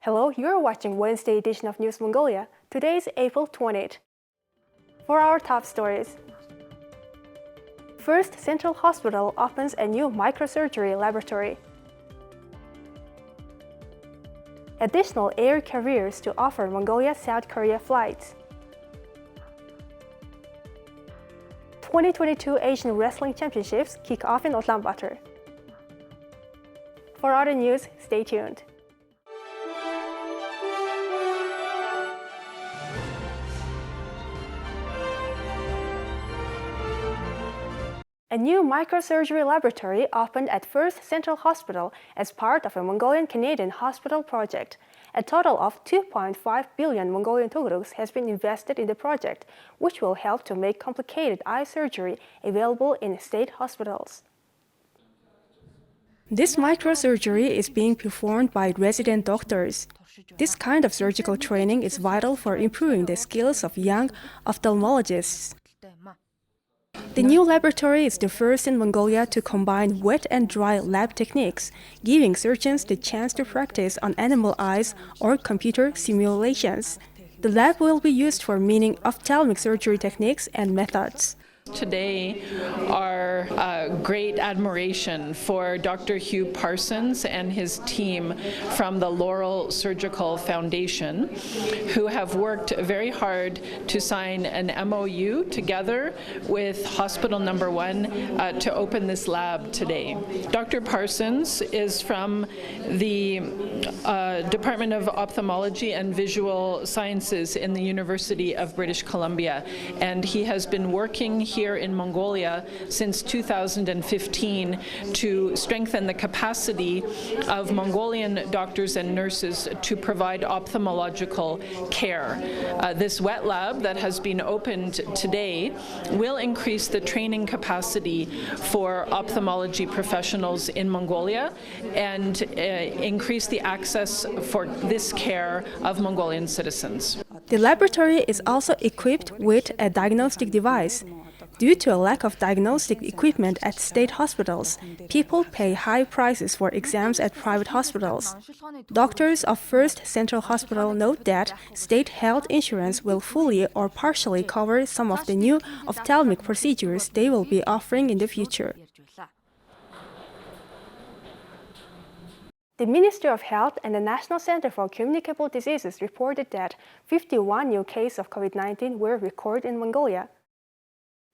Hello, you're watching Wednesday edition of News Mongolia. Today is April 20th. For our top stories. First Central Hospital opens a new microsurgery laboratory. Additional air carriers to offer Mongolia-South Korea flights. 2022 Asian Wrestling Championships kick off in Ulaaanbaatar. For other news, stay tuned. A new microsurgery laboratory opened at First Central Hospital as part of a Mongolian-Canadian hospital project. A total of 2.5 billion Mongolian tugrux has been invested in the project, which will help to make complicated eye surgery available in state hospitals. This microsurgery is being performed by resident doctors. This kind of surgical training is vital for improving the skills of young ophthalmologists. The new laboratory is the first in Mongolia to combine wet and dry lab techniques, giving surgeons the chance to practice on animal eyes or computer simulations. The lab will be used for meaning ophthalmic surgery techniques and methods. Today, our great admiration for Dr. Hugh Parsons and his team from the Laurel Surgical Foundation, who have worked very hard to sign an MOU together with Hospital Number 1 to open this lab today. Dr. Parsons is from the Department of Ophthalmology and Visual Sciences in the University of British Columbia, and he has been working here in Mongolia since 2015 to strengthen the capacity of Mongolian doctors and nurses to provide ophthalmological care. This wet lab that has been opened today will increase the training capacity for ophthalmology professionals in Mongolia and increase the access for this care of Mongolian citizens. The laboratory is also equipped with a diagnostic device. Due to a lack of diagnostic equipment at state hospitals, people pay high prices for exams at private hospitals. Doctors of First Central Hospital note that state health insurance will fully or partially cover some of the new ophthalmic procedures they will be offering in the future. The Ministry of Health and the National Center for Communicable Diseases reported that 51 new cases of COVID-19 were recorded in Mongolia.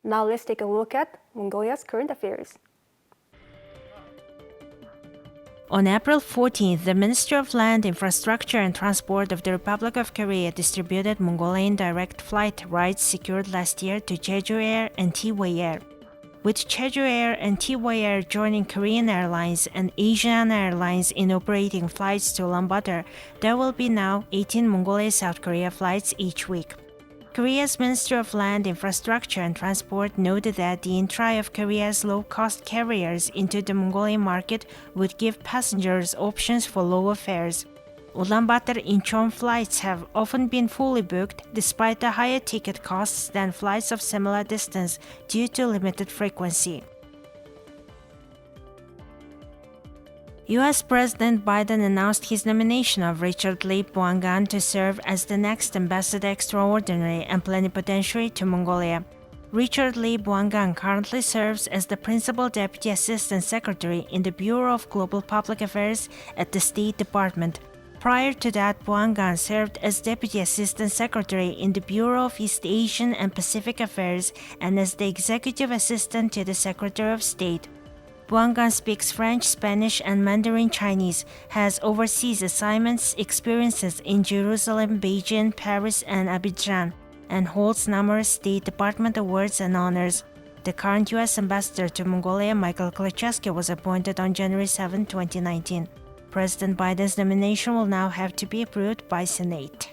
Now let's take a look at Mongolia's current affairs. On April 14th, the Ministry of Land, Infrastructure and Transport of the Republic of Korea distributed Mongolian direct flight rights secured last year to Jeju Air and T-Way Air. With Jeju Air and T-Way Air joining Korean Airlines and Asian Airlines in operating flights to Ulaaanbaatar, there will be now 18 Mongolia-South Korea flights each week. Korea's Ministry of Land, Infrastructure and Transport noted that the entry of Korea's low-cost carriers into the Mongolian market would give passengers options for lower fares. Ulaaanbaatar-Incheon flights have often been fully booked despite the higher ticket costs than flights of similar distance due to limited frequency. U.S. President Biden announced his nomination of Richard Lee Boangan to serve as the next Ambassador Extraordinary and Plenipotentiary to Mongolia. Richard Lee Boangan currently serves as the Principal Deputy Assistant Secretary in the Bureau of Global Public Affairs at the State Department. Prior to that, Boangan served as Deputy Assistant Secretary in the Bureau of East Asian and Pacific Affairs and as the Executive Assistant to the Secretary of State. Boangan speaks French, Spanish, and Mandarin Chinese, has overseas assignments, experiences in Jerusalem, Beijing, Paris, and Abidjan, and holds numerous State Department awards and honors. The current U.S. Ambassador to Mongolia, Michael Klacheski, was appointed on January 7, 2019. President Biden's nomination will now have to be approved by Senate.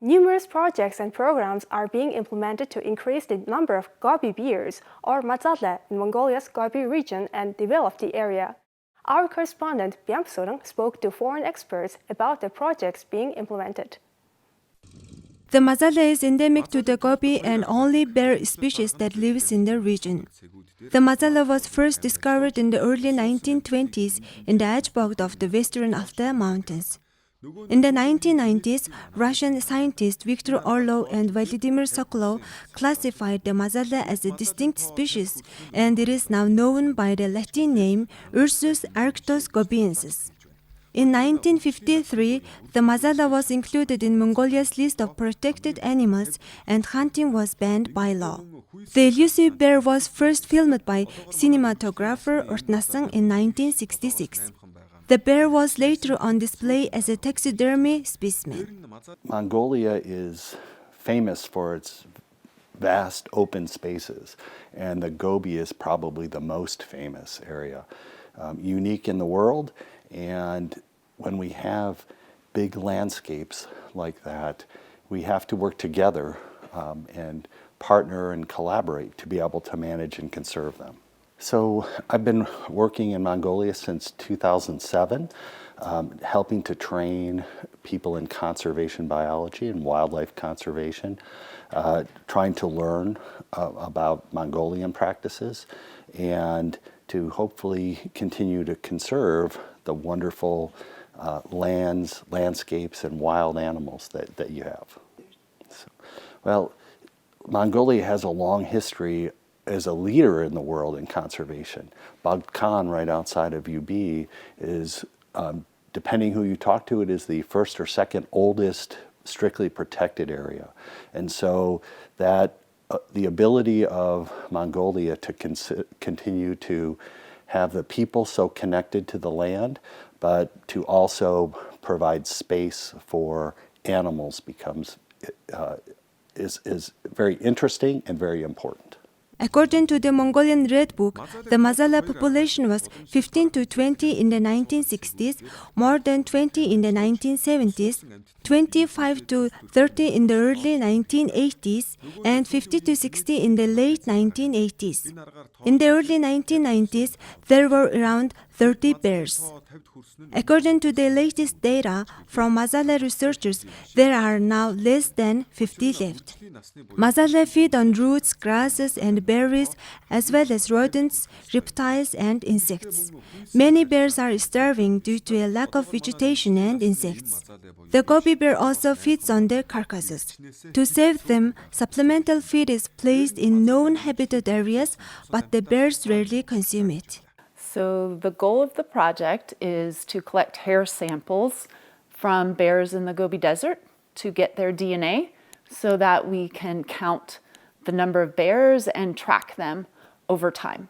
Numerous projects and programs are being implemented to increase the number of gobi bears, or mazale, in Mongolia's Gobi region and develop the area. Our correspondent Byam Sorung spoke to foreign experts about the projects being implemented. The mazale is endemic to the Gobi and only bear species that lives in the region. The mazale was first discovered in the early 1920s in the edgebog of the western Altai Mountains. In the 1990s, Russian scientists Viktor Orlov and Vladimir Sokolov classified the mazale as a distinct species, and it is now known by the Latin name Ursus arctos gobiensis. In 1953, the mazale was included in Mongolia's list of protected animals, and hunting was banned by law. The elusive bear was first filmed by cinematographer Ortnasang in 1966. The bear was later on display as a taxidermy specimen. Mongolia is famous for its vast open spaces, and the Gobi is probably the most famous area. Unique in the world, and when we have big landscapes like that, we have to work together and partner and collaborate to be able to manage and conserve them. So I've been working in Mongolia since 2007, helping to train people in conservation biology and wildlife conservation, trying to learn about Mongolian practices, and to hopefully continue to conserve the wonderful landscapes, and wild animals that you have. So, well, Mongolia has a long history as a leader in the world in conservation. Bagkhan, right outside of UB, is, depending who you talk to, it is the first or second oldest strictly protected area. And so that the ability of Mongolia to continue to have the people so connected to the land, but to also provide space for animals is very interesting and very important. According to the Mongolian Red Book, the mazale population was 15 to 20 in the 1960s, more than 20 in the 1970s, 25 to 30 in the early 1980s, and 50 to 60 in the late 1980s. In the early 1990s, there were around 30 bears. According to the latest data from mazale researchers, there are now less than 50 left. Mazale feed on roots, grasses, and berries, as well as rodents, reptiles, and insects. Many bears are starving due to a lack of vegetation and insects. The Gobi bear also feeds on their carcasses. To save them, supplemental feed is placed in known habitat areas, but the bears rarely consume it. So the goal of the project is to collect hair samples from bears in the Gobi Desert to get their DNA so that we can count the number of bears and track them over time.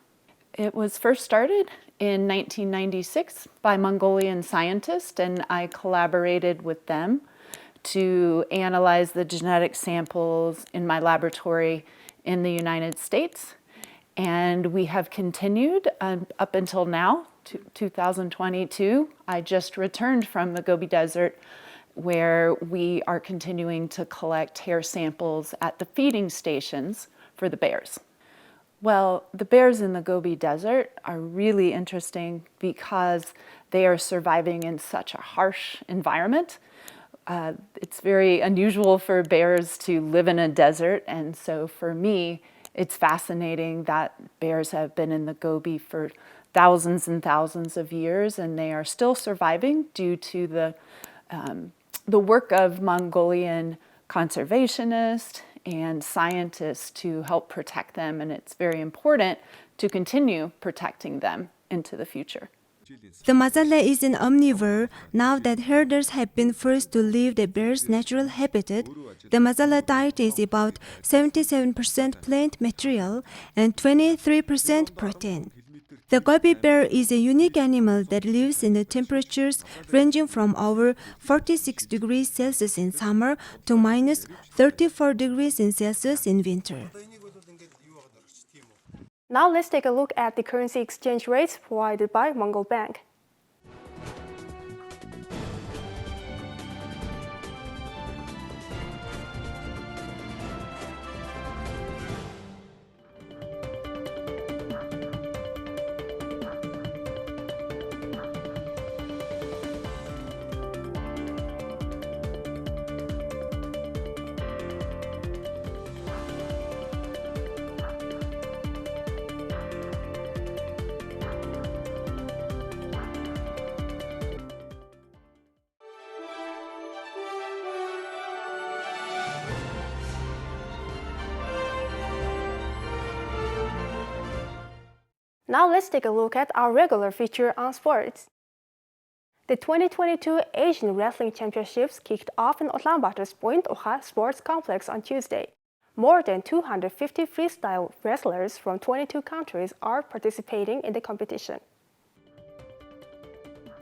It was first started in 1996 by Mongolian scientists, and I collaborated with them to analyze the genetic samples in my laboratory in the United States. And we have continued up until now, 2022. I just returned from the Gobi Desert, where we are continuing to collect hair samples at the feeding stations for the bears. Well, the bears in the Gobi Desert are really interesting because they are surviving in such a harsh environment. It's very unusual for bears to live in a desert, and so for me, it's fascinating that bears have been in the Gobi for thousands and thousands of years, and they are still surviving due to the work of Mongolian conservationists and scientists to help protect them, and it's very important to continue protecting them into the future. The mazale is an omnivore. Now that herders have been forced to leave the bear's natural habitat, the mazale diet is about 77% plant material and 23% protein. The Gobi bear is a unique animal that lives in the temperatures ranging from over 46 degrees Celsius in summer to minus 34 degrees Celsius in winter. Now let's take a look at the currency exchange rates provided by Mongol Bank. Now let's take a look at our regular feature on sports. The 2022 Asian Wrestling Championships kicked off in Ulaaanbaatar's Point Ocha Sports Complex on Tuesday. More than 250 freestyle wrestlers from 22 countries are participating in the competition.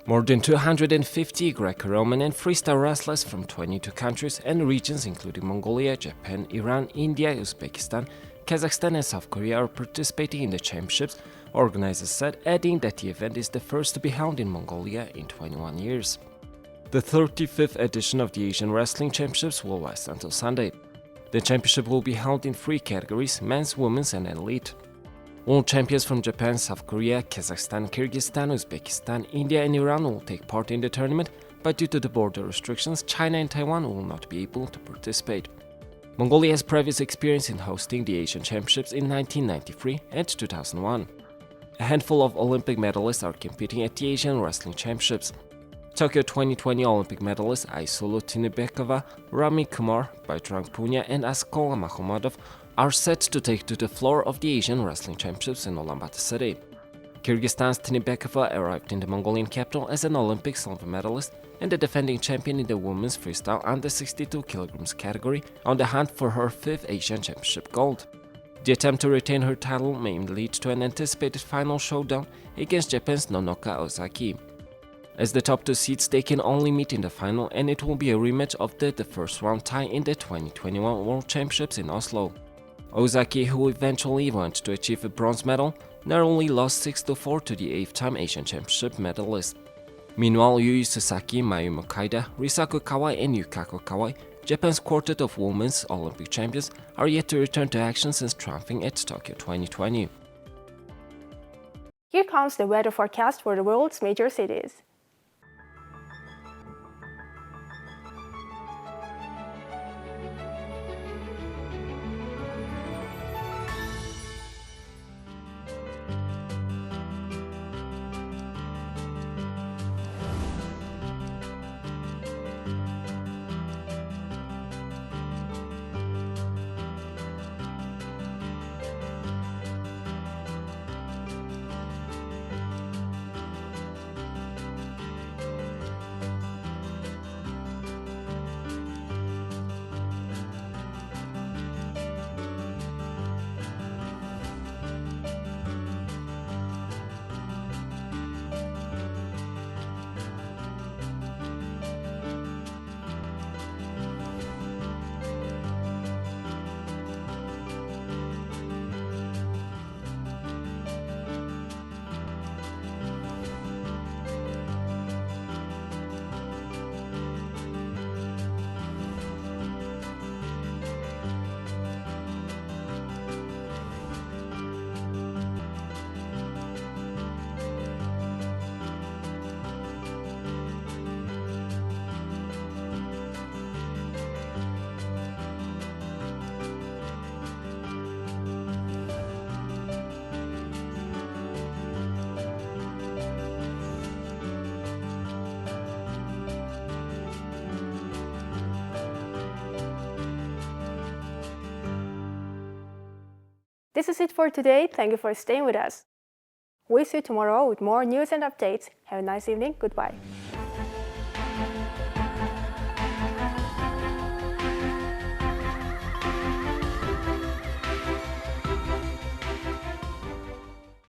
More than 250 Greco-Roman and freestyle wrestlers from 22 countries and regions including Mongolia, Japan, Iran, India, Uzbekistan, Kazakhstan and South Korea are participating in the championships, organizers said, adding that the event is the first to be held in Mongolia in 21 years. The 35th edition of the Asian Wrestling Championships will last until Sunday. The championship will be held in 3 categories: men's, women's and elite. World champions from Japan, South Korea, Kazakhstan, Kyrgyzstan, Uzbekistan, India and Iran will take part in the tournament, but due to the border restrictions, China and Taiwan will not be able to participate. Mongolia has previous experience in hosting the Asian Championships in 1993 and 2001. A handful of Olympic medalists are competing at the Asian Wrestling Championships. Tokyo 2020 Olympic medalists Aysulu Tinebekova, Rami Kumar, Baitrang Punya and Askola Mahomadov are set to take to the floor of the Asian Wrestling Championships in Ulaaanbaatar city. Kyrgyzstan's Tinebekova arrived in the Mongolian capital as an Olympic silver medalist and the defending champion in the women's freestyle under 62 kg category, on the hunt for her 5th Asian Championship gold. The attempt to retain her title may lead to an anticipated final showdown against Japan's Nonoka Ozaki. As the top 2 seeds, they can only meet in the final, and it will be a rematch of the first round tie in the 2021 World Championships in Oslo. Ozaki, who eventually went to achieve a bronze medal, narrowly lost 6-4 to the 8th-time Asian Championship medalist. Meanwhile, Yui Sasaki, Mayumo Kaida, Risaku Kawai and Yukako Kawai, Japan's quartet of women's Olympic champions, are yet to return to action since triumphing at Tokyo 2020. Here comes the weather forecast for the world's major cities. This is it for today. Thank you for staying with us. We'll see you tomorrow with more news and updates. Have a nice evening. Goodbye.